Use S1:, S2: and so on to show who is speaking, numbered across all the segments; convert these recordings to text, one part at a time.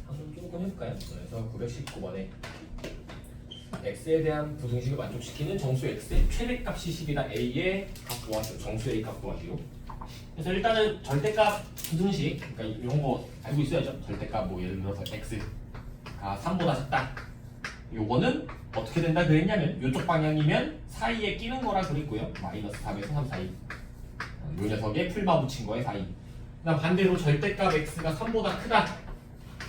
S1: 한번 조금 해볼까요? 그래서 919번에 x에 대한 부등식을 만족시키는 정수 x의 최대값이 10이다. a의 값 구하시오. 정수 a 값 구하시오. 그래서 일단은 절대값 부등식, 그러니까 이런 거 알고 있어야죠. 절대값 뭐 예를 들어서 x가 3보다 작다. 요거는 어떻게 된다 그랬냐면 요쪽 방향이면 사이에 끼는 거라 그랬고요. 마이너스 3에서 3 사이. 요 녀석에 풀바 붙인 거에 사이. 그다음 반대로 절대값 x가 3보다 크다.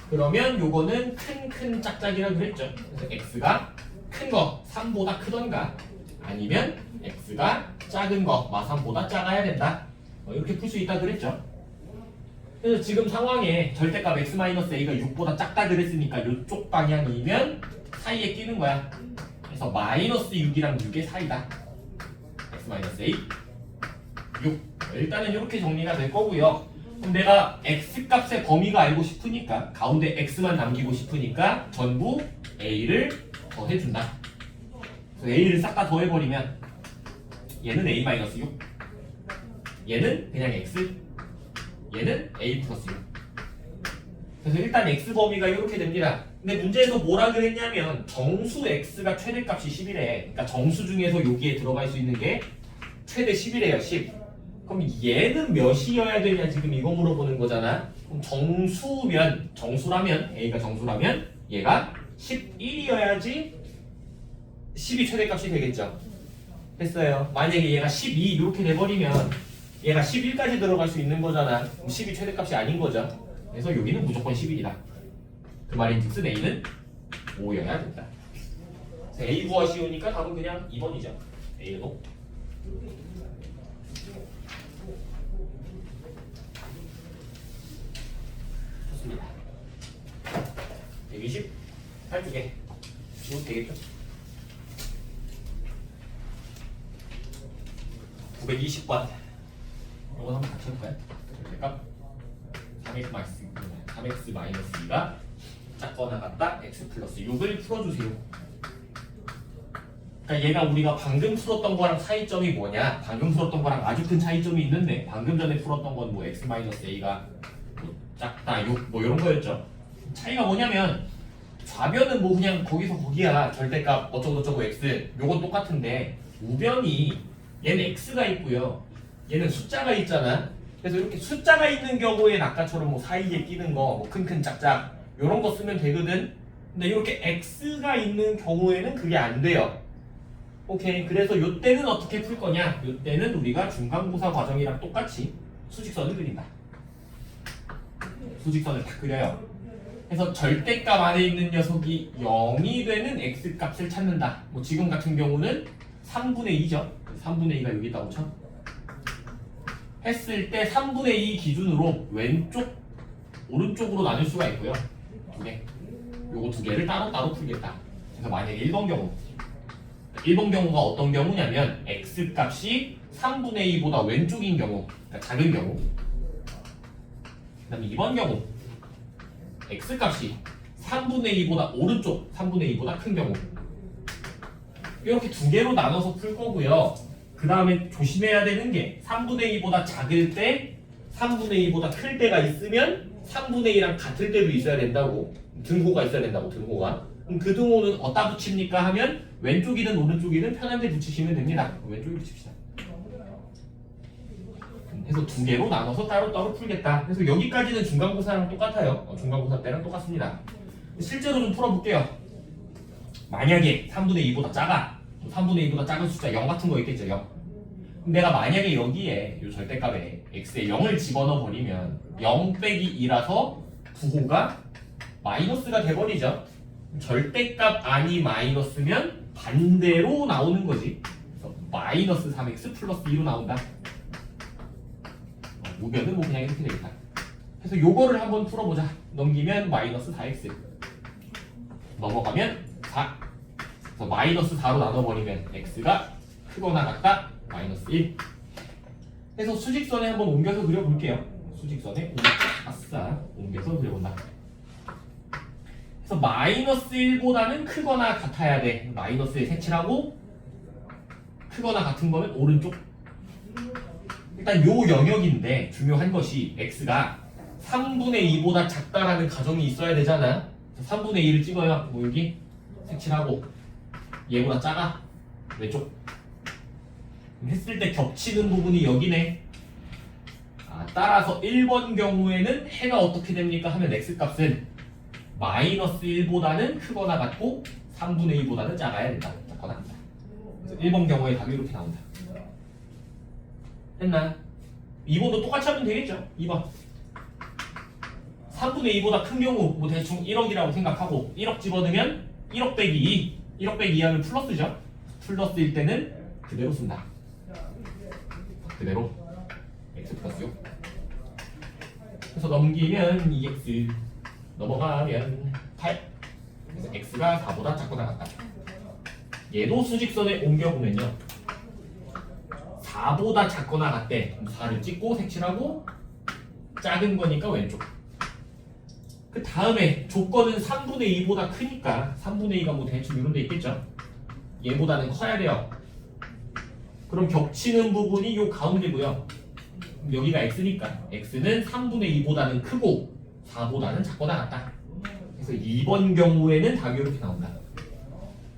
S1: 그러면 요거는 큰 짝짝이라 그랬죠. 그래서 x가 큰 거 3보다 크던가 아니면 x가 작은 거 마3보다 작아야 된다. 이렇게 풀 수 있다 그랬죠. 그래서 지금 상황에 절대값 x-a가 6보다 작다 그랬으니까 이쪽 방향이면 사이에 끼는 거야. 그래서 마이너스 6이랑 6의 사이다. x-a 6. 일단은 이렇게 정리가 될 거고요. 그럼 내가 x값의 범위가 알고 싶으니까 가운데 x만 남기고 싶으니까 전부 a를 더해준다. 그래서 a를 싹 다 더해버리면 얘는 a-6, 얘는 그냥 x, 얘는 a 플러스 6. 그래서 일단 x 범위가 이렇게 됩니다. 근데 문제에서 뭐라 그랬냐면 정수 x가 최대값이 10이래. 그러니까 정수 중에서 여기에 들어갈 수 있는 게 최대 10이래요. 10. 그럼 얘는 몇이어야 되냐 지금 이거 물어보는 거잖아. 그럼 정수라면 a가 정수라면 얘가 11이어야지 10이 최대값이 되겠죠. 됐어요. 만약에 얘가 12 이렇게 돼버리면 얘가 11까지 들어갈 수 있는 거잖아. 그럼 10이 최대값이 아닌 거죠. 그래서 여기는 무조건 11이다. 그 말인즉슨 a는 5여야 된다. a 구하시오니까 답은 그냥 2번이죠. a는 5. 좋습니다. 120 8개 이거 되겠죠? 920번 이거 한번 같이 해볼까요? 그러니까 3x-2가 작거나 같다 x 플러스 6을 풀어주세요. 그러니까 얘가 우리가 방금 풀었던 거랑 차이점이 뭐냐? 방금 풀었던 거랑 아주 큰 차이점이 있는데 방금 전에 풀었던 건 뭐 x-a가 뭐 작다 6 뭐 이런 거였죠. 차이가 뭐냐면 좌변은 뭐 그냥 거기서 거기야. 절대값 어쩌고저쩌고 x 요건 똑같은데 우변이 얘는 x가 있고요. 얘는 숫자가 있잖아. 그래서 이렇게 숫자가 있는 경우엔 아까처럼 뭐 사이에 끼는 거, 뭐 큰큰 짝짝 이런 거 쓰면 되거든. 근데 이렇게 x가 있는 경우에는 그게 안 돼요. 오케이. 그래서 이때는 어떻게 풀 거냐? 이때는 우리가 중간고사 과정이랑 똑같이 수직선을 그린다. 수직선을 다 그려요. 그래서 절대값 안에 있는 녀석이 0이 되는 x값을 찾는다. 뭐 지금 같은 경우는 3분의 2죠. 3분의 2가 여기 있다고 쳐. 했을 때 3분의 2 기준으로 왼쪽, 오른쪽으로 나눌 수가 있고요. 두 개. 요거 두 개를 따로따로 풀겠다. 그래서 만약에 1번 경우. 1번 경우가 어떤 경우냐면 x값이 3분의 2보다 왼쪽인 경우, 그러니까 작은 경우. 그 다음에 2번 경우 x값이 3분의 2보다 오른쪽, 3분의 2보다 큰 경우. 이렇게 두 개로 나눠서 풀 거고요. 그 다음에 조심해야 되는 게 3분의 2보다 작을 때, 3분의 2보다 클 때가 있으면 3분의 2랑 같을 때도 있어야 된다고. 등호가 있어야 된다고, 등호가. 그럼 그 등호는 어디다 붙입니까 하면 왼쪽이든 오른쪽이든 편한 데 붙이시면 됩니다. 왼쪽에 붙입시다. 그래서 두 개로 나눠서 따로따로 풀겠다. 그래서 여기까지는 중간고사랑 똑같아요. 중간고사 때랑 똑같습니다. 실제로 좀 풀어볼게요. 만약에 3분의 2보다 작아. 3분의 2보다 작은 숫자 0 같은 거 있겠죠. 0. 그럼 내가 만약에 여기에 이 절대값에 x에 0을 집어넣어 버리면 0 빼기 2라서 부호가 마이너스가 돼버리죠. 절대값 안이 마이너스면 반대로 나오는 거지. 그래서 마이너스 3x 플러스 2로 나온다. 우변은 뭐 그냥 이렇게 되겠다. 그래서 요거를 한번 풀어보자. 넘기면 마이너스 4x. 넘어가면 4. 그래서 마이너스 4로 나눠버리면 x가 크거나 같다. 마이너스 1. 그래서 수직선에 한번 옮겨서 그려볼게요. 수직선에 아싸 옮겨서 그려본다. 그래서 마이너스 1보다는 크거나 같아야 돼. 마이너스에 색칠하고 크거나 같은 거면 오른쪽. 일단 요 영역인데 중요한 것이 x가 3분의 2보다 작다라는 가정이 있어야 되잖아. 3분의 2를 찍어요. 뭐 여기 색칠하고 얘보다 작아. 왼쪽. 했을 때 겹치는 부분이 여기네. 따라서 1번 경우에는 해가 어떻게 됩니까? 하면 x값은 마이너스 1보다는 크거나 같고 3분의 2보다는 작아야 된다. 작거나 같다. 그래서 1번 경우에 답이 이렇게 나온다. 됐나? 2번도 똑같이 하면 되겠죠? 2번 3분의 2보다 큰 경우 뭐 대충 1억이라고 생각하고 1억 집어넣으면 1억 빼기 2 1억 빼기 2 하면 플러스죠? 플러스일 때는 그대로 쓴다. 그대로 x 플러스 6 그래서 넘기면 2x 넘어가면 8 그래서 x가 4보다 작거나 같다. 얘도 수직선에 옮겨보면요 4보다 작거나 같대. 4를 찍고 색칠하고 작은 거니까 왼쪽. 그 다음에 조건은 3분의 2보다 크니까 3분의 2가 뭐 대충 이런 데 있겠죠. 얘보다는 커야 돼요. 그럼 겹치는 부분이 요 가운데고요. 여기가 x니까 x는 3분의 2보다는 크고 4보다는 작거나 같다. 그래서 2번 경우에는 답이 이렇게 나온다.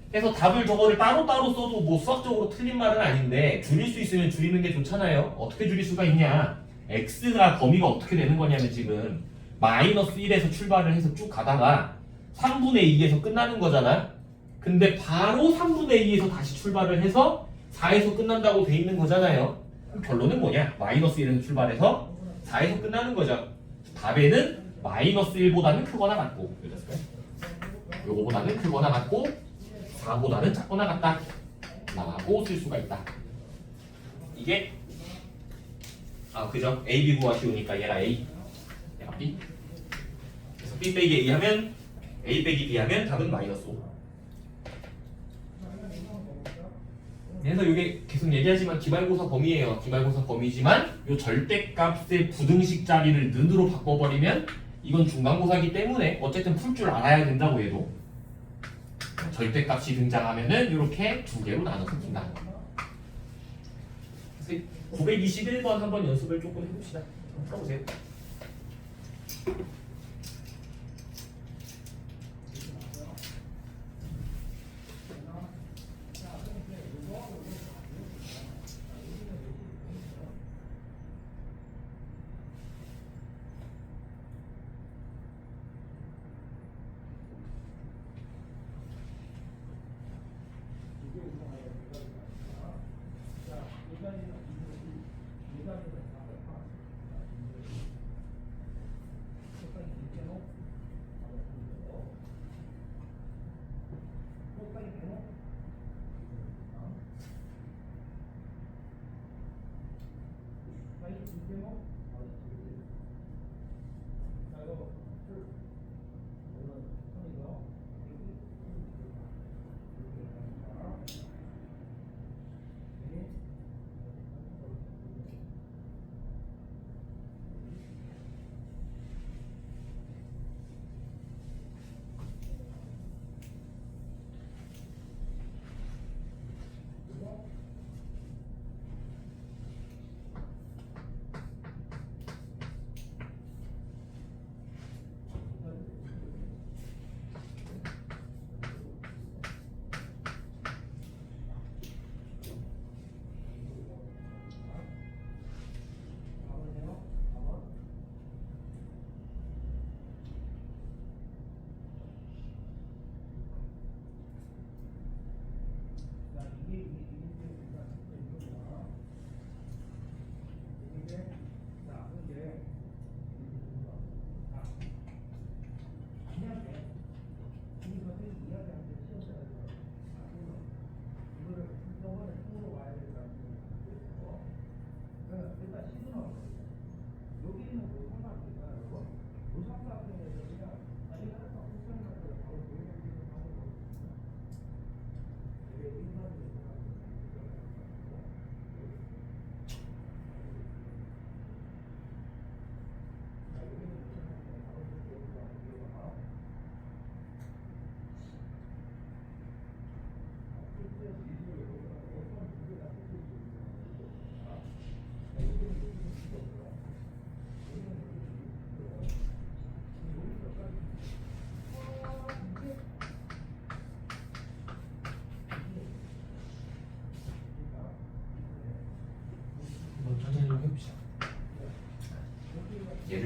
S1: 그래서 답을 저거를 따로따로 써도 뭐 수학적으로 틀린 말은 아닌데 줄일 수 있으면 줄이는 게 좋잖아요. 어떻게 줄일 수가 있냐. x가 범위가 어떻게 되는 거냐면 지금 마이너스 1에서 출발을 해서 쭉 가다가 3분의 2에서 끝나는 거잖아. 근데 바로 3분의 2에서 다시 출발을 해서 4에서 끝난다고 돼 있는 거잖아요. 그럼 결론은 뭐냐? 마이너스 1에서 출발해서 4에서 끝나는 거죠. 답에는 마이너스 1보다는 크거나 같고 요거보다는 크거나 같고 4보다는 작거나 같다 라고 쓸 수가 있다. 이게 그죠? A, B 구가 쉬우니까 얘가 A 얘가 B. 그래서 B 빼기 A 하면 A 빼기 B 하면 답은 마이너스 5. 그래서 이게 계속 얘기하지만 기말고사 범위예요. 기말고사 범위지만 요 절대값의 부등식 자리를 는으로 바꿔버리면 이건 중간고사기 때문에 어쨌든 풀 줄 알아야 된다고 해도 절대값이 등장하면은 이렇게 두 개로 나눠서 푼다. 그래서 921번 한번 연습을 조금 해봅시다. 한번 풀어보세요.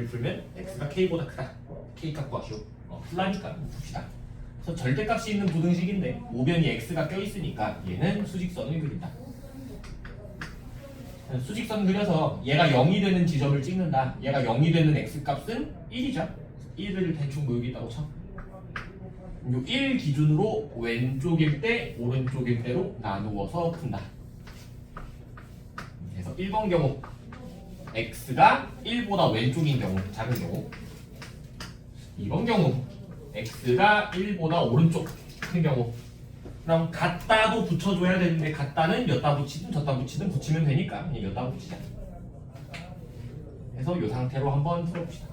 S1: 얘를 풀면 x가 k보다 크다. k 값 구하시오. 풀라니까 풉시다. 그래서 절대값이 있는 부등식인데 우변이 x가 껴있으니까 얘는 수직선을 그린다. 수직선 그려서 얘가 0이 되는 지점을 찍는다. 얘가 0이 되는 x값은 1이죠. 1을 대충 뭐 여기 있다고 쳐. 요 1 기준으로 왼쪽일 때 오른쪽일 때로 나누어서 푼다. 그래서 1번 경우 x가 1보다 왼쪽인 경우 작은 경우, 2번 경우 x가 1보다 오른쪽 큰 경우. 그럼 같다도 붙여줘야 되는데 같다는 여따 붙이든 저따 붙이든 붙이면 되니까 그냥 여따 붙이자. 그래서 이 상태로 한번 풀어봅시다.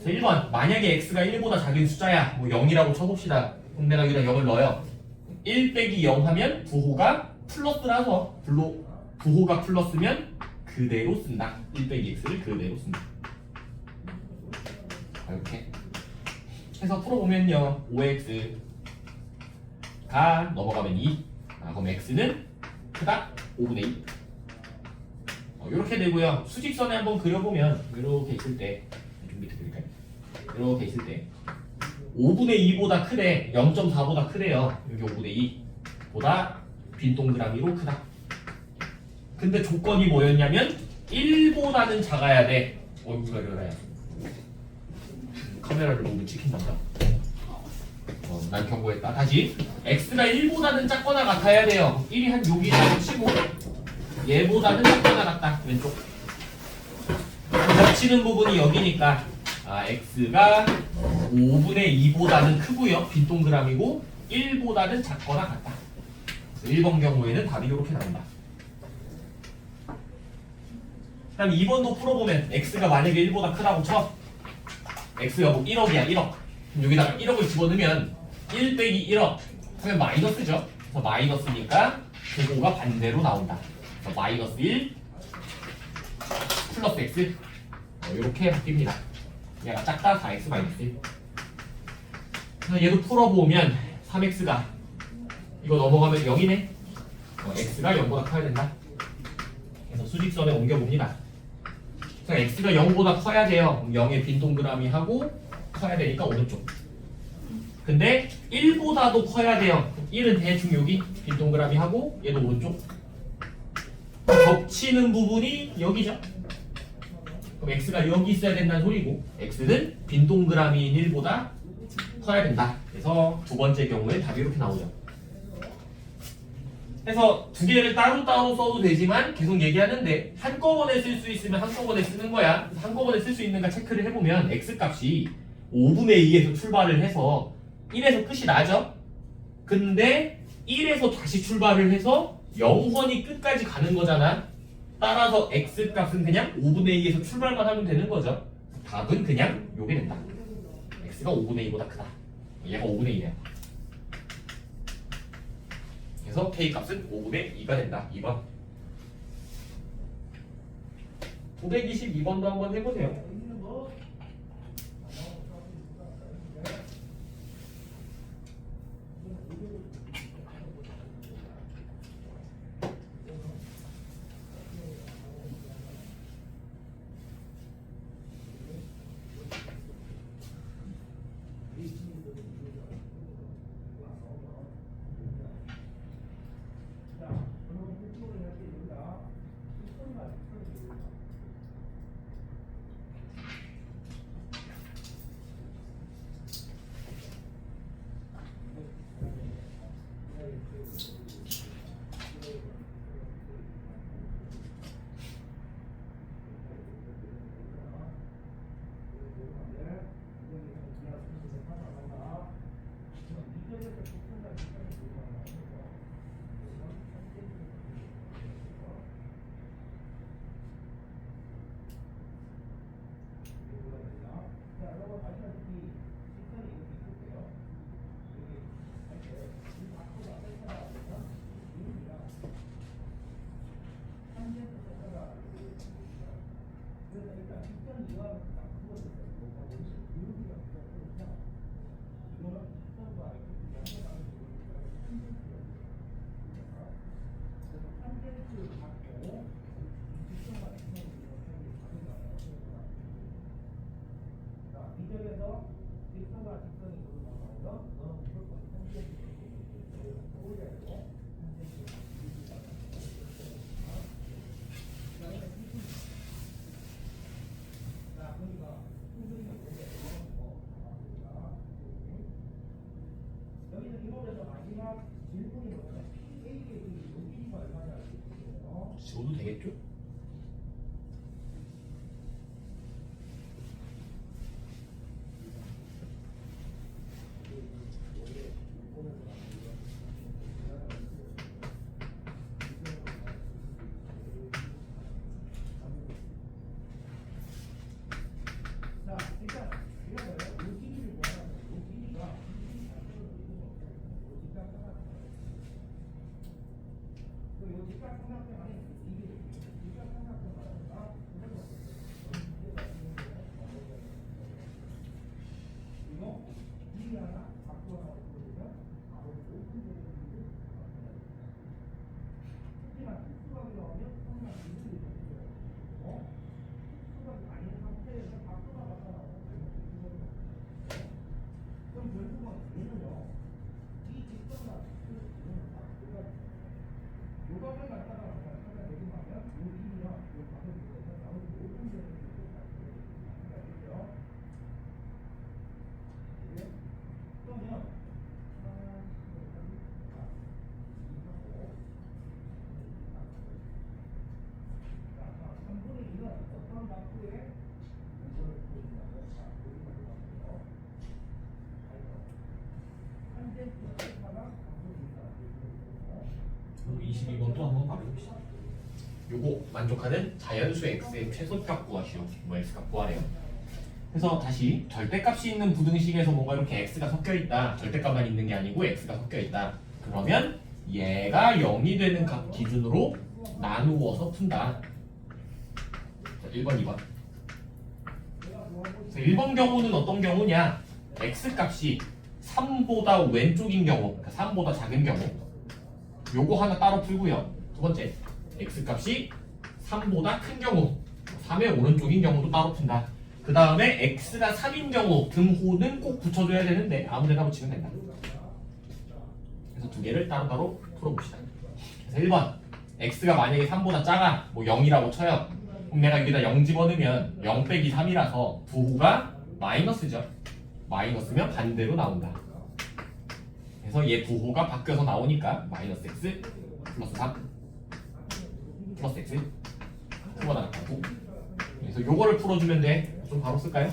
S1: 그래서 1번 만약에 x가 1보다 작은 숫자야 뭐 0이라고 쳐봅시다. 그럼 내가 여기다 0을 넣어요. 1 빼기 0 하면 부호가 플러스라서 부호가 플러스면 그대로 쓴다. 1 빼기 x를 그대로 쓴다. 이렇게 해서 풀어보면요 5x가 넘어가면 2. 그럼 x는 크다 5분의 2. 이렇게 되고요. 수직선에 한번 그려보면 이렇게 있을 때 좀 밑에 그릴까요? 이렇게 있을 때 5분의 2보다 크대. 0.4보다 크대요. 여기 5분의 2보다 빈 동그라미로 크다. 근데 조건이 뭐였냐면 1보다는 작아야 돼. 이거 이거야. 카메라를 보면 찍힌단다. 난 경고했다. 다시 x가 1보다는 작거나 같아야 돼요. 1이 한 여기라고 치고 얘보다는 작거나 같다. 왼쪽 겹치는 부분이 여기니까 x가 5분의 2보다는 크고요. 빈 동그라미고 1보다는 작거나 같다. 1번 경우에는 답이 이렇게 나온다. 그다음 2번도 풀어보면 x가 만약에 1보다 크다고 쳐. x 여보 1억이야 1억. 그럼 여기다가 1억을 집어넣으면 1 빼기 1억 하면 마이너스죠. 그래서 마이너스니까 부호가 반대로 나온다. 그래서 마이너스 1 플러스 x 이렇게 바뀝니다. 얘가 작다 4x 마이너스 1. 그래서 얘도 풀어보면 3x가 이거 넘어가면 0이네. x가 0보다 커야 된다. 그래서 수직선에 옮겨봅니다. 그래서 x가 0보다 커야 돼요. 0의 빈 동그라미 하고 커야 되니까 오른쪽. 근데 1보다도 커야 돼요. 1은 대충 여기 빈 동그라미 하고 얘도 오른쪽. 겹치는 부분이 여기죠. 그럼 x가 여기 있어야 된다는 소리고 x는 빈 동그라미인 1보다 커야 된다. 그래서 두 번째 경우에 답이 이렇게 나오죠. 그래서 두 개를 따로따로 써도 되지만 계속 얘기하는데 한꺼번에 쓸 수 있으면 한꺼번에 쓰는 거야. 그래서 한꺼번에 쓸 수 있는가 체크를 해보면 x값이 5분의 2에서 출발을 해서 1에서 끝이 나죠. 근데 1에서 다시 출발을 해서 0번이 끝까지 가는 거잖아. 따라서 x값은 그냥 5분의 2에서 출발만 하면 되는 거죠. 답은 그냥 요게 된다. x가 5분의 2보다 크다. 얘가 5분의 2야. 그래서 k값은 5분의 2가 된다. 2번. 922번도 한번 해보세요. 지워도 되겠죠? 그리고 22번 또 한번 봐봅시다. 요거 만족하는 자연수 x의 최소값 구하시오. 뭐 x값 구하래요. 그래서 다시 절대값이 있는 부등식에서 뭔가 이렇게 x가 섞여 있다. 절대값만 있는 게 아니고 x가 섞여 있다. 그러면 얘가 0이 되는 값 기준으로 나누어서 푼다. 자, 1번, 2번. 1번 경우는 어떤 경우냐? x값이 3보다 왼쪽인 경우, 그러니까 3보다 작은 경우. 요거 하나 따로 풀고요. 두 번째, x값이 3보다 큰 경우, 3의 오른쪽인 경우도 따로 푼다. 그 다음에 x가 3인 경우 등호는 꼭 붙여줘야 되는데 아무 데나 붙이면 된다. 그래서 두 개를 따로따로 풀어봅시다. 그래서 1번, x가 만약에 3보다 작아, 뭐 0이라고 쳐요. 그럼 내가 여기다 0 집어넣으면 0 빼기 3이라서 부호가 마이너스죠. 마이너스면 반대로 나온다. 그래서 얘 부호가 바뀌어서 나오니까 마이너스 x 플러스 3 플러스 x 풀어 나갔다 9. 그래서 요거를 풀어주면 돼. 좀 바로 쓸까요?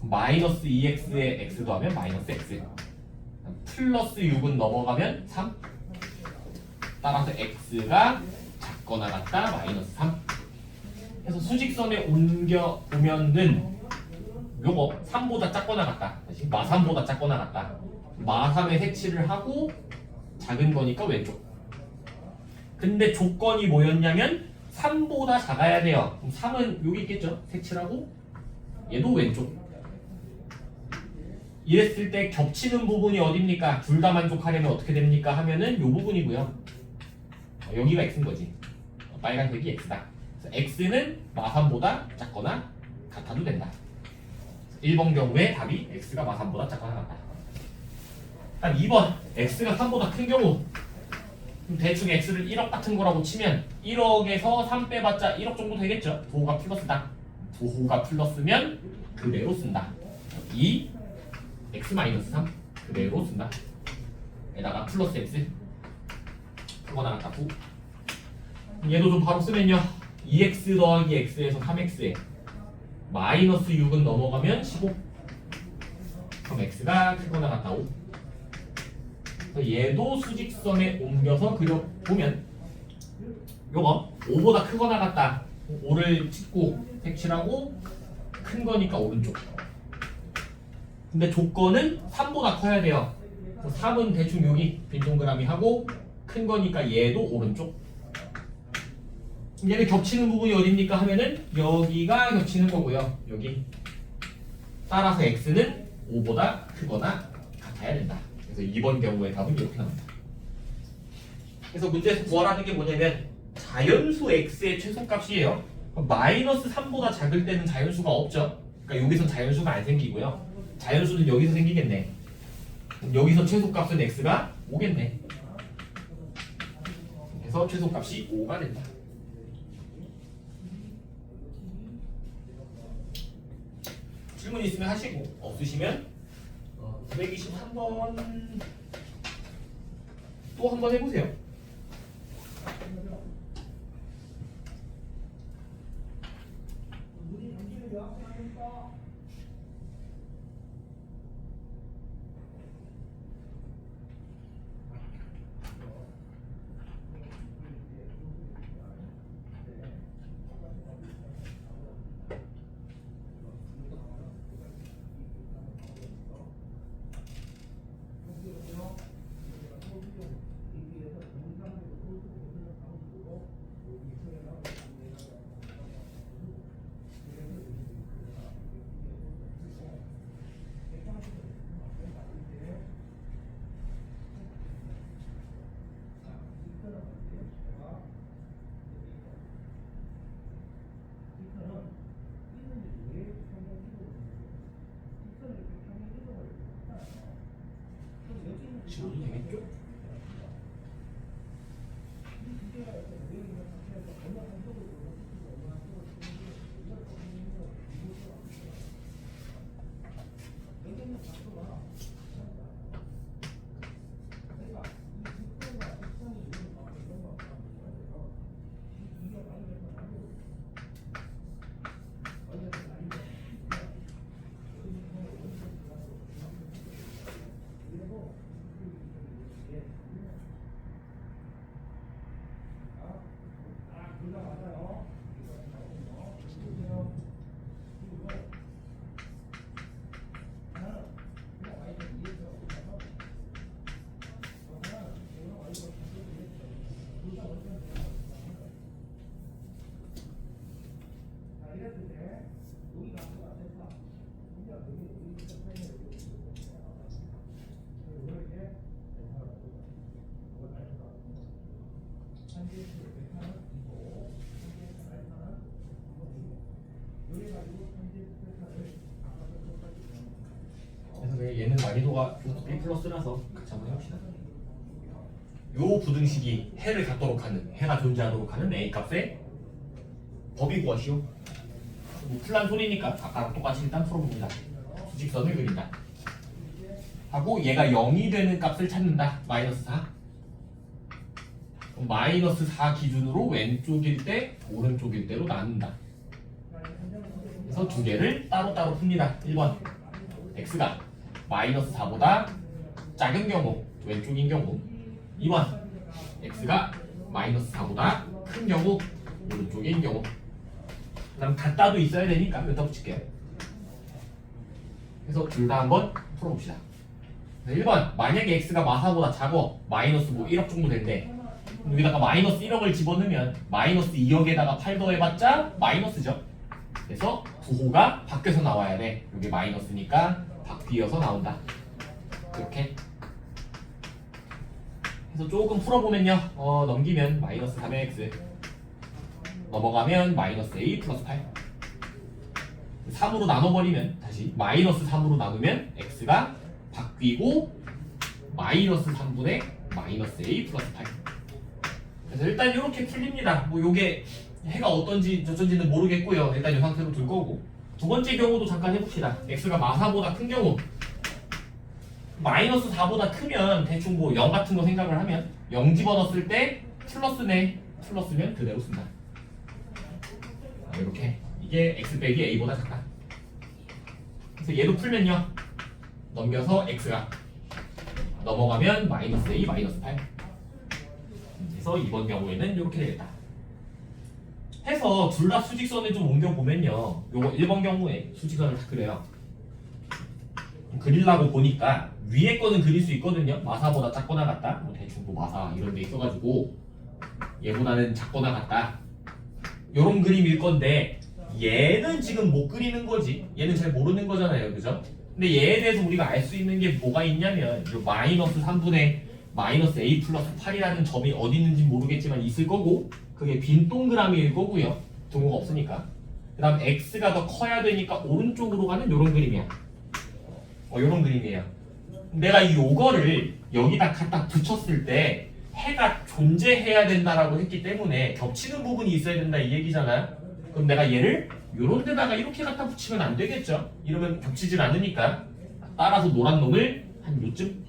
S1: 마이너스 2x에 x 더하면 마이너스 x, 플러스 6은 넘어가면 3. 따라서 x가 작거나 같다 마이너스 3. 그래서 수직선에 옮겨 보면은 요거 3보다 작거나 같다. 다시 마3보다 작거나 같다. 마3에 색칠을 하고 작은 거니까 왼쪽. 근데 조건이 뭐였냐면 3보다 작아야 돼요. 그럼 3은 여기 있겠죠? 색칠하고 얘도 왼쪽. 이랬을 때 겹치는 부분이 어딥니까? 둘 다 만족하려면 어떻게 됩니까? 하면은 요 부분이고요. 여기가 x인 거지. 빨간색이 x다. 그래서 x는 마3보다 작거나 같아도 된다. 1번 경우에 답이 x가 마3보다 작거나 같다. 한 2번, x가 3보다 큰 경우. 대충 x를 1억 같은 거라고 치면 1억에서 3 빼봤자 1억 정도 되겠죠. 부호가 플러스다. 부호가 플러스면 그대로 쓴다. 2 x-3 그대로 쓴다. 에다가 플러스 x 그거 나갔다 9. 얘도 좀 바로 쓰면요, 2x 더하기 x에서 3x에 마이너스 6은 넘어가면 15. 그럼 x가 크거 나갔다 5. 얘도 수직선에 옮겨서 그려보면 요거 5보다 크거나 같다. 5를 찍고 색칠하고 큰 거니까 오른쪽. 근데 조건은 3보다 커야 돼요. 3은 대충 여기 빈동그라미 하고 큰 거니까 얘도 오른쪽. 얘는 겹치는 부분이 어딥니까 하면은 여기가 겹치는 거고요. 여기. 따라서 x는 5보다 크거나 같아야 된다. 그래서 2번 경우의 답은 이렇게 나옵니다. 그래서 문제에서 구하라는 게 뭐냐면 자연수 x의 최소값이에요. 마이너스 3보다 작을 때는 자연수가 없죠. 그러니까 여기서 자연수가 안 생기고요. 자연수는 여기서 생기겠네. 여기서 최소값은 x가 5겠네. 그래서 최소값이 5가 된다. 질문 있으면 하시고 없으시면 923번 또 한번 해보세요. 지워도 되겠죠? 그래서 얘는 난이도가 A 플러스라서 같이 한번 해봅시다. 요 부등식이 해를 갖도록 하는, 해가 존재하도록 하는 A 값의 법이 구하시오. 뭐 풀란 소리니까 아까랑 똑같이 일단 풀어봅니다. 수직선을 그린다. 하고 얘가 0이 되는 값을 찾는다. 마이너스 4. 마이너스 4 기준으로 왼쪽일 때 오른쪽일 때로 나눈다. 그래서 두 개를 따로따로 풉니다. 1번 x가 마이너스 4보다 작은 경우 왼쪽인 경우, 2번 x가 마이너스 4보다 큰 경우 오른쪽인 경우. 그 다음 같다도 있어야 되니까 여기다 붙일게요. 그래서 둘 다 한번 풀어봅시다. 1번 만약에 x가 마사보다 작어 마이너스 뭐 1억 정도 된대. 여기다가 마이너스 1억을 집어넣으면 마이너스 2억에다가 8 더해봤자 마이너스죠. 그래서 부호가 밖에서 나와야 돼. 여기 마이너스니까 바뀌어서 나온다. 이렇게 그래서 조금 풀어보면요, 넘기면 마이너스 3의 x, 넘어가면 마이너스 a 플러스 8, 3으로 나눠버리면 다시 마이너스 3으로 나누면 x가 바뀌고 마이너스 3분의 마이너스 a 플러스 8. 그래서 일단 이렇게 풀립니다. 뭐 요게 해가 어떤지 저쩐지는 모르겠고요. 일단 이 상태로 둘 거고, 두 번째 경우도 잠깐 해봅시다. x가 마사보다 큰 경우, 마이너스 4보다 크면 대충 뭐 0 같은 거 생각을 하면 0 집어넣었을 때 플러스네, 플러스면 그대로 쓴다. 이렇게 이게 x 빼기 a보다 작다. 그래서 얘도 풀면요, 넘겨서 x가 넘어가면 마이너스 a 마이너스 8. 그래서 이번 경우에는 이렇게 되겠다. 해서 둘 다 수직선을 좀 옮겨보면요, 요거 1번 경우에 수직선을 다 그려요. 그리려고 보니까 위에 거는 그릴 수 있거든요. 마사보다 작거나 같다, 뭐 대충 뭐 마사 이런 데 있어가지고 얘보다는 작거나 같다, 요런 그림일 건데 얘는 지금 못 그리는 거지. 얘는 잘 모르는 거잖아요, 그죠? 근데 얘에 대해서 우리가 알 수 있는 게 뭐가 있냐면 요 마이너스 3분의 마이너스 a 플러스 8이라는 점이 어디 있는지 모르겠지만 있을 거고, 그게 빈 동그라미일 거고요. 등호가 없으니까. 그 다음 x가 더 커야 되니까 오른쪽으로 가는 요런 그림이야. 요런 그림이에요. 내가 요거를 여기다 갖다 붙였을 때 해가 존재해야 된다라고 했기 때문에 겹치는 부분이 있어야 된다 이 얘기잖아요. 그럼 내가 얘를 요런 데다가 이렇게 갖다 붙이면 안 되겠죠? 이러면 겹치질 않으니까 따라서 노란 놈을 한 요쯤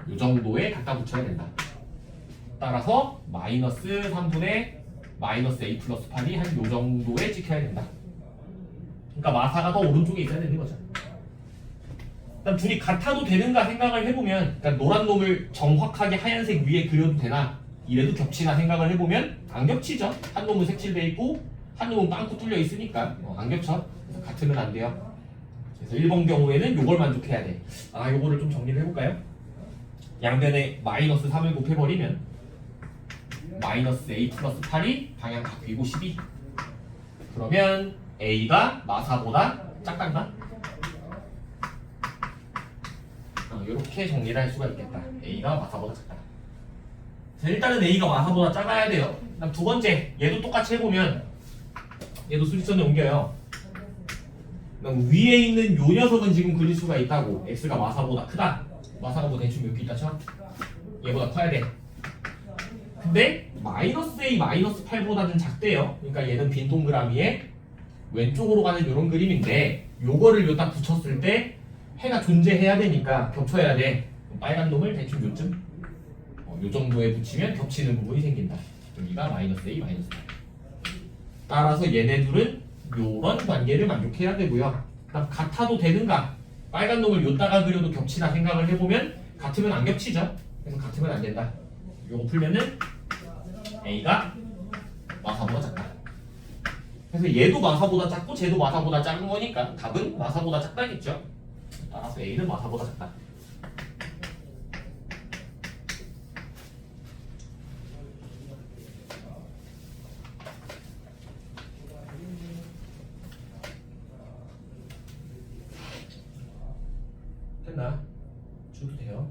S1: 요 정도에 갖다 붙여야 된다. 따라서 마이너스 3분의 마이너스 a 플러스 8이 한 요 정도에 찍혀야 된다. 그러니까 마사가 더 오른쪽에 있어야 되는 거죠. 일단 둘이 같아도 되는가 생각을 해보면, 그러니까 노란 놈을 정확하게 하얀색 위에 그려도 되나, 이래도 겹치나 생각을 해보면 안 겹치죠. 한 놈은 색칠돼 있고 한 놈은 빵꾸 뚫려 있으니까 안 겹쳐. 그래서 같으면 안 돼요. 그래서 1번 경우에는 요걸 만족해야 돼. 요거를 좀 정리를 해볼까요? 양변에 마이너스 3을 곱해버리면 마이너스 a 플러스 8이 방향 바뀌고 12. 그러면 a가 마사보다 작단가? 이렇게 정리를 할 수가 있겠다. a가 마사보다 작다. 자, 일단은 a가 마사보다 작아야 돼요. 그다음 두 번째, 얘도 똑같이 해보면 얘도 수직선에 옮겨요. 그다음 위에 있는 요 녀석은 지금 그릴 수가 있다고. x가 마사보다 크다. 마사가 뭐 대충 몇 개 있다 쳐? 얘보다 커야 돼. 근데 마이너스 a 마이너스 8보다는 작대요. 그러니까 얘는 빈 동그라미에 왼쪽으로 가는 이런 그림인데, 요거를 여기다 붙였을 때 해가 존재해야 되니까 겹쳐야 돼. 빨간 놈을 대충 요쯤 요 정도에 붙이면 겹치는 부분이 생긴다. 여기가 마이너스 a 마이너스 8. 따라서 얘네 둘은 요런 관계를 만족해야 되고요. 그다음 같아도 되는가? 빨간 놈을 요따가 그려도 겹치나 생각을 해보면 같으면 안 겹치죠. 그래서 같으면 안 된다. 요거 풀면은 a가 마사보다 작다. 그래서 얘도 마사보다 작고 쟤도 마사보다 작은 거니까 답은 마사보다 작다겠죠. 따라서 a는 마사보다 작다. 됐나? 줘도 돼요.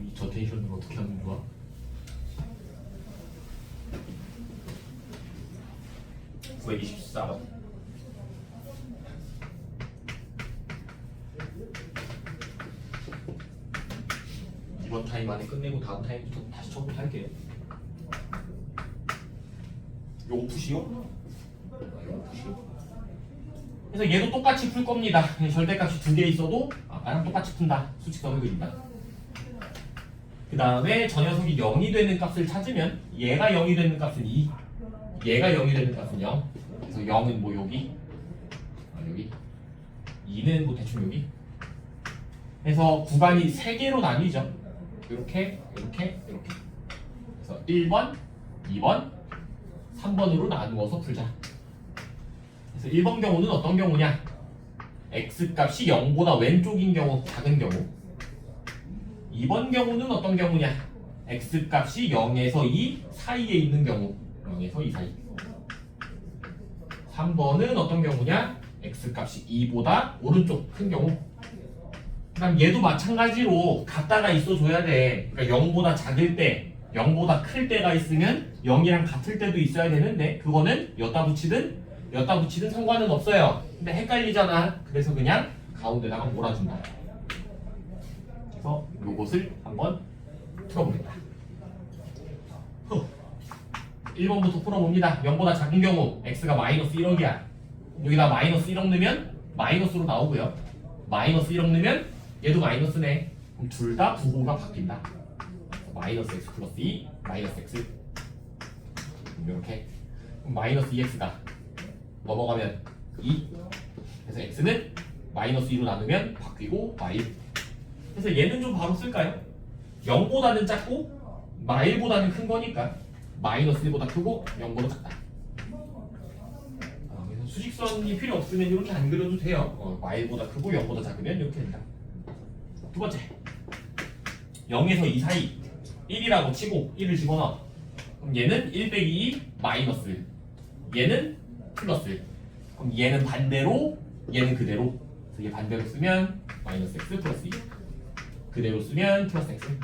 S1: 이 저테이션을 어떻게 하면 좋아? 왜 24번? 이번 타임 안에 끝내고 다음 타임부터 다시 처음부터 할게요. 요거 푸시요? 요거 푸시요? 그래서 얘도 똑같이 풀 겁니다. 절대값이 두 개 있어도 아까랑 똑같이 푼다. 수직선을 그린다. 그 다음에 저 녀석이 0이 되는 값을 찾으면 얘가 0이 되는 값은 2, 얘가 0이 되는 값은 0. 그래서 0은 뭐 여기, 여기, 2는 뭐 대충 여기. 그래서 구간이 3개로 나뉘죠. 이렇게, 이렇게, 이렇게. 그래서 1번, 2번, 3번으로 나누어서 풀자. 그래서 1번 경우는 어떤 경우냐? x 값이 0보다 왼쪽인 경우, 작은 경우. 2번 경우는 어떤 경우냐? x 값이 0에서 2 사이에 있는 경우. 0에서 2 사이. 3번은 어떤 경우냐? x 값이 2보다 오른쪽 큰 경우. 그다음 얘도 마찬가지로 같다가 있어줘야 돼. 그러니까 0보다 작을 때, 0보다 클 때가 있으면 0이랑 같을 때도 있어야 되는데, 그거는 여기다 붙이든 상관은 없어요. 근데 헷갈리잖아. 그래서 그냥 가운데다가 몰아준다. 그래서 요것을 한번 풀어보겠다. 1번부터 풀어봅니다. 0보다 작은 경우 x가 마이너스 1억이야. 여기다 마이너스 1억 넣으면 마이너스로 나오고요. 마이너스 1억 넣으면 얘도 마이너스네. 그럼 둘 다 부호가 바뀐다. 마이너스 x 플러스 2 마이너스 x 이렇게. 그럼 마이너스 2x가 넘어가면 2. 그래서 x는 마이너스 2로 나누면 바뀌고 마일. 그래서 얘는 좀 바로 쓸까요? 0보다는 작고 마일보다는 큰 거니까 마이너스 1보다 크고 0보다 작다. 그래서 수직선이 필요 없으면 이렇게 안 그려도 돼요. 마일보다 크고 0보다 작으면 이렇게 된다. 두 번째, 0에서 2 사이 1이라고 치고 1을 집어넣어. 그럼 얘는 1 빼기 2 마이너스, 얘는 플러스. 그럼 얘는 반대로, 얘는 그대로. 그래서 얘 반대로 쓰면 마이너스 x 플러스 2, 그대로 쓰면 플러스 x.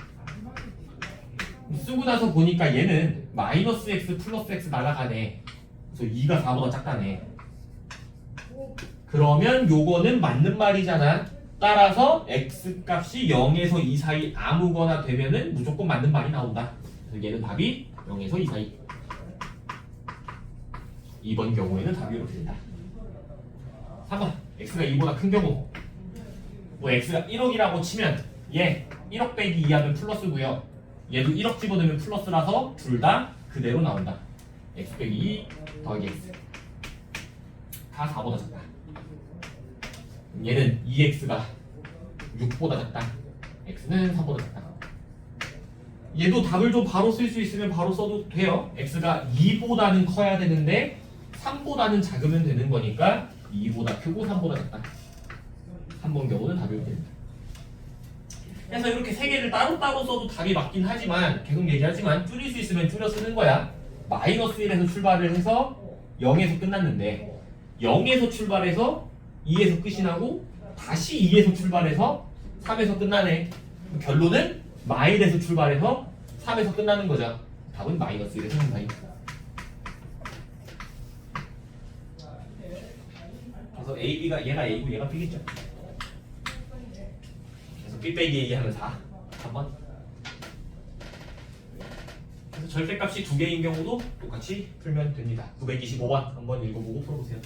S1: 쓰고 나서 보니까 얘는 마이너스 x 플러스 x 날아가네. 그래서 2가 4보다 작다네. 그러면 요거는 맞는 말이잖아. 따라서 x 값이 0에서 2 사이 아무거나 되면은 무조건 맞는 말이 나온다. 그래서 얘는 답이 0에서 2 사이. 2번 경우에는 답이 이렇게 된다. 3번, x가 2보다 큰 경우. 뭐 x가 1억이라고 치면 얘 1억 빼기 2하면 플러스고요. 얘도 1억 집어넣으면 플러스라서 둘 다 그대로 나온다. x 빼기 2 더하기 x 다 4보다 작다. 얘는 2x가 6보다 작다. x는 3보다 작다. 얘도 답을 좀 바로 쓸 수 있으면 바로 써도 돼요. x가 2보다는 커야 되는데 3보다는 작으면 되는 거니까 2보다 크고 3보다 작다. 3번 경우는 답이 이렇게 됩니다. 그래서 이렇게 세 개를 따로따로 써도 답이 맞긴 하지만 계속 얘기하지만 줄일 수 있으면 줄여 쓰는 거야. 마이너스 1에서 출발을 해서 0에서 끝났는데 0에서 출발해서 2에서 끝이 나고 다시 2에서 출발해서 3에서 끝나네. 결론은 마이너스에서 출발해서 3에서 끝나는 거죠. 답은 마이너스 1에서 3사이. 그래서 A, B가 얘가 A고 얘가 B겠죠. 그래서 B 빼기 A 하면 4. 3번. 그래서 절대값이 두 개인 경우도 똑같이 풀면 됩니다. 925번 한번 읽어보고 풀어보세요.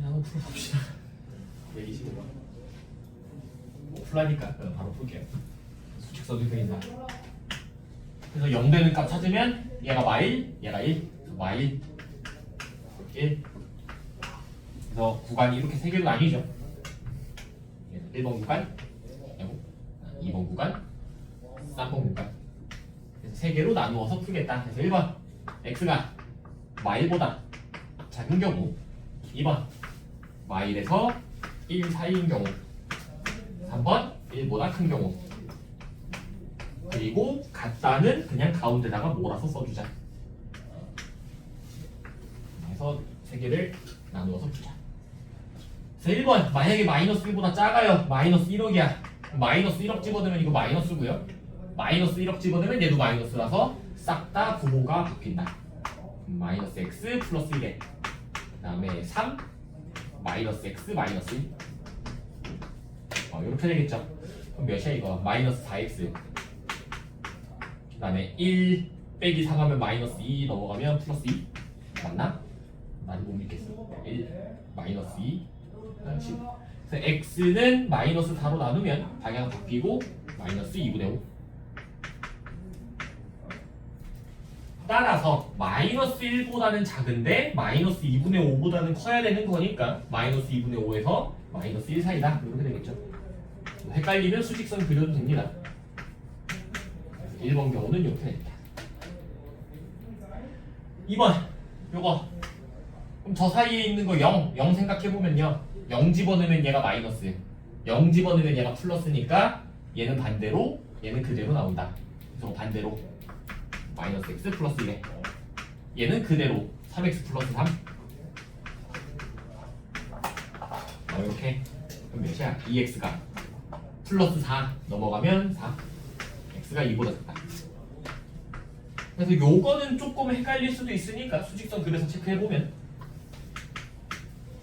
S1: 한번 풀어봅시다. 125번. 풀라니까 바로 풀게요. 수직 써도 되겠나? 그래서 0 되는 값 찾으면 얘가 마일, 얘가 1, 마일 1. 그래서 구간이 이렇게 세 개로 나뉘죠. 1번 구간, 2번 구간, 3번 구간. 그래서 세 개로 나누어서 풀겠다. 그래서 1번 x가 마일보다 작은 경우, 2번 마일에서 1 사이인 경우, 3번 1보다 큰 경우. 그리고 같다는 그냥 가운데다가 몰아서 써주자. 그래서 세 개를 나누어서 주자. 그래서 1번 만약에 마이너스 1보다 작아요. 마이너스 1억이야. 마이너스 1억 집어넣으면 이거 마이너스고요. 마이너스 1억 집어넣으면 얘도 마이너스라서 싹 다 부호가 바뀐다. 마이너스 x 플러스 1에 그 다음에 3 마이너스 x 마이너스 1 이렇게 되겠죠. 그럼 몇이야 이거? 마이너스 4x 그 다음에 1 빼기 4 가면 마이너스 2 넘어가면 플러스 2 맞나? 난 못 믿겠어. 1 마이너스 2 10. 그래서 x는 마이너스 4로 나누면 방향 바뀌고 마이너스 2분의 5. 따라서 마이너스 1보다는 작은데 마이너스 2분의 5보다는 커야 되는 거니까 마이너스 2분의 5에서 마이너스 1 사이다. 이렇게 되겠죠. 헷갈리면 수직선 그려도 됩니다. 1번 경우는 이렇게 됩니다. 2번 요거. 그럼 저 사이에 있는 거 0 생각해보면요, 0 집어넣으면 얘가 마이너스, 0 집어넣으면 얘가 플러스니까 얘는 반대로, 얘는 그대로 나온다. 그래서 반대로 마이너스 x 플러스 1에 얘는 그대로 3x 플러스 3. 이렇게. 그럼 몇이야? 2x가 플러스 4 넘어가면 4, x가 2보다 작다. 그래서 요거는 조금 헷갈릴 수도 있으니까 수직선 그래서 체크해보면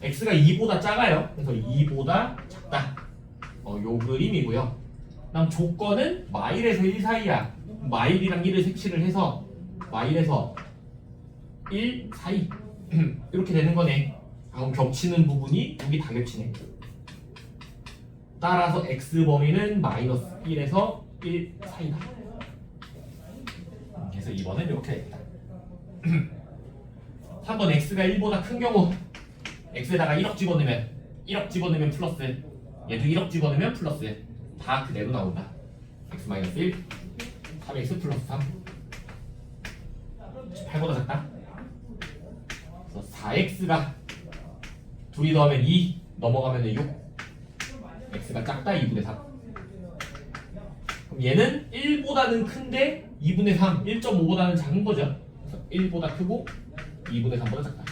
S1: x가 2보다 작아요. 그래서 2보다 작다. 요 그림이고요. 그다음 조건은 마일에서 1 사이야. 마일이랑 1을 색칠을 해서 마일에서 1 사이 이렇게 되는 거네. 그럼 겹치는 부분이 여기 다 겹치네. 따라서 x 범위는 마이너스 1에서 1 사이다. 그래서 2번은 이렇게 됩니다. 3번 x가 1보다 큰 경우 x에다가 1억 집어넣으면 1억 집어넣으면 플러스, 얘도 1억 집어넣으면 플러스, 다 그대로 나온다. x 마이너스 1, 3x 플러스 3, 8보다 작다. 그래서 4x가 둘이 더하면 2 넘어가면 6, x가 작다 2분의 3. 그럼 얘는 1보다는 큰데 2분의 3, 1.5보다는 작은 거죠. 그래서 1보다 크고 2분의 3보다 작다.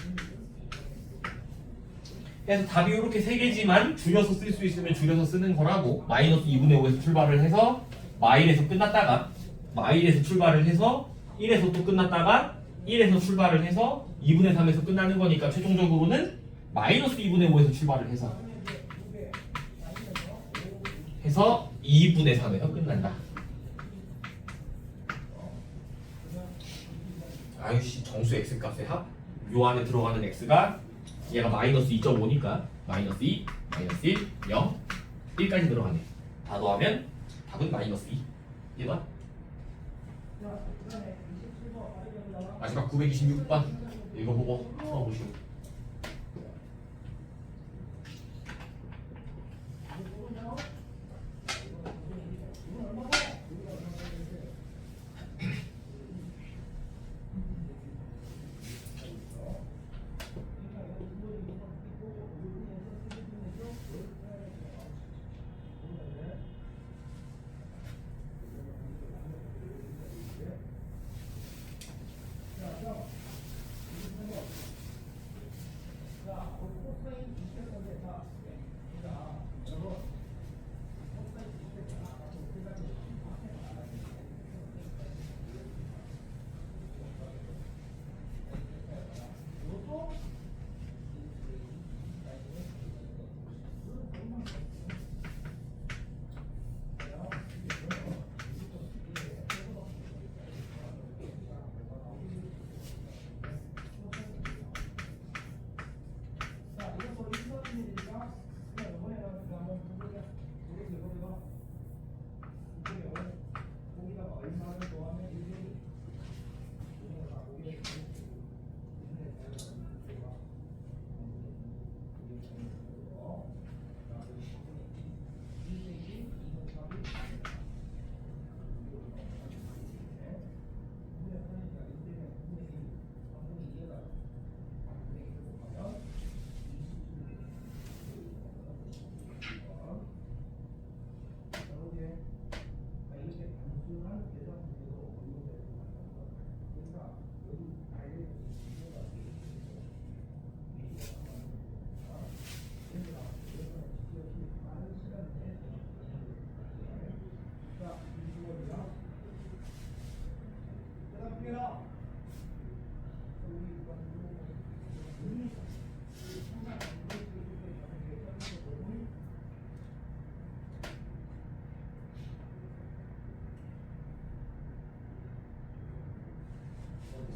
S1: 그래서 답이 이렇게 세 개지만 줄여서 쓸 수 있으면 줄여서 쓰는 거라고. 마이너스 2분의 5에서 출발을 해서 마일에서 끝났다가 마일에서 출발을 해서 1에서 또 끝났다가 1에서 출발을 해서 2분의 3에서 끝나는 거니까 최종적으로는 마이너스 2분의 5에서 출발을 해서 2분의 3에서 끝난다. 아유씨, 정수 x 값의 합, 요 안에 들어가는 x가 얘가 마이너스 2.5니까 마이너스 2, 마이너스 1, 0, 1까지 들어가네. 다 더하면 답은 마이너스 2. 얘가 마지막 926번 읽어보고 풀어보시오.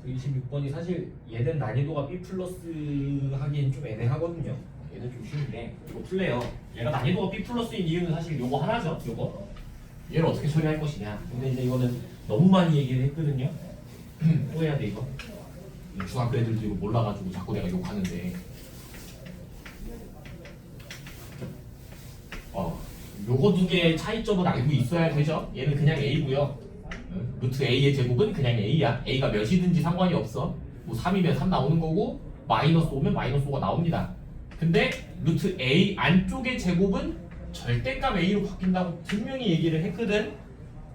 S1: 그 26번이 사실 얘는 난이도가 B 플러스 하기엔 좀 애매하거든요. 얘는 좀 쉬운데 이거 풀래요. 얘가 난이도가 B 플러스인 이유는 사실 요거 하나죠. 요거 얘를 어떻게 처리할 것이냐. 근데 이제 이거는 너무 많이 얘기를 했거든요. 또 해야 돼 이거. 중학교 애들도 이거 몰라가지고 자꾸 내가 욕하는데 요거 두 개의 차이점을 알고 있어야 되죠. 얘는 그냥 A고요. 루트 A의 제곱은 그냥 A야. A가 몇이든지 상관이 없어. 뭐 3이면 3 나오는 거고 마이너스 5면 마이너스 5가 나옵니다. 근데 루트 A 안쪽의 제곱은 절대값 A로 바뀐다고 분명히 얘기를 했거든.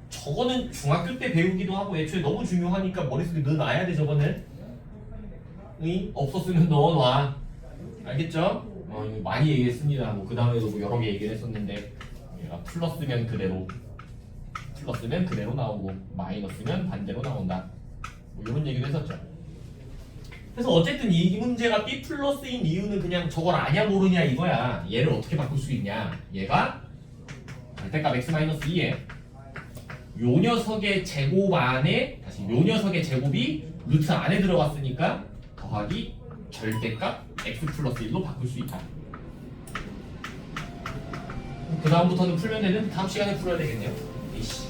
S1: 저거는 중학교 때 배우기도 하고 애초에 너무 중요하니까 머릿속에 넣어놔야 돼. 저거는 없었으면 넣어놔. 알겠죠? 이거 많이 얘기했습니다. 뭐 그 다음에도 뭐 여러 개 얘기를 했었는데 플러스면 그대로 나오고 마이너스면 반대로 나온다. 뭐 이런 얘기도 했었죠. 그래서 어쨌든 이 문제가 B 플러스인 이유는 그냥 저걸 아냐 모르냐 이거야. 얘를 어떻게 바꿀 수 있냐. 얘가 절대값 x 마이너스 2에 요 녀석의 제곱 안에 다시 요 녀석의 제곱이 루트 안에 들어갔으니까 더하기 절대값 x 플러스 1로 바꿀 수 있다. 그 다음부터는 풀면 되는 다음 시간에 풀어야 되겠네요. 이씨.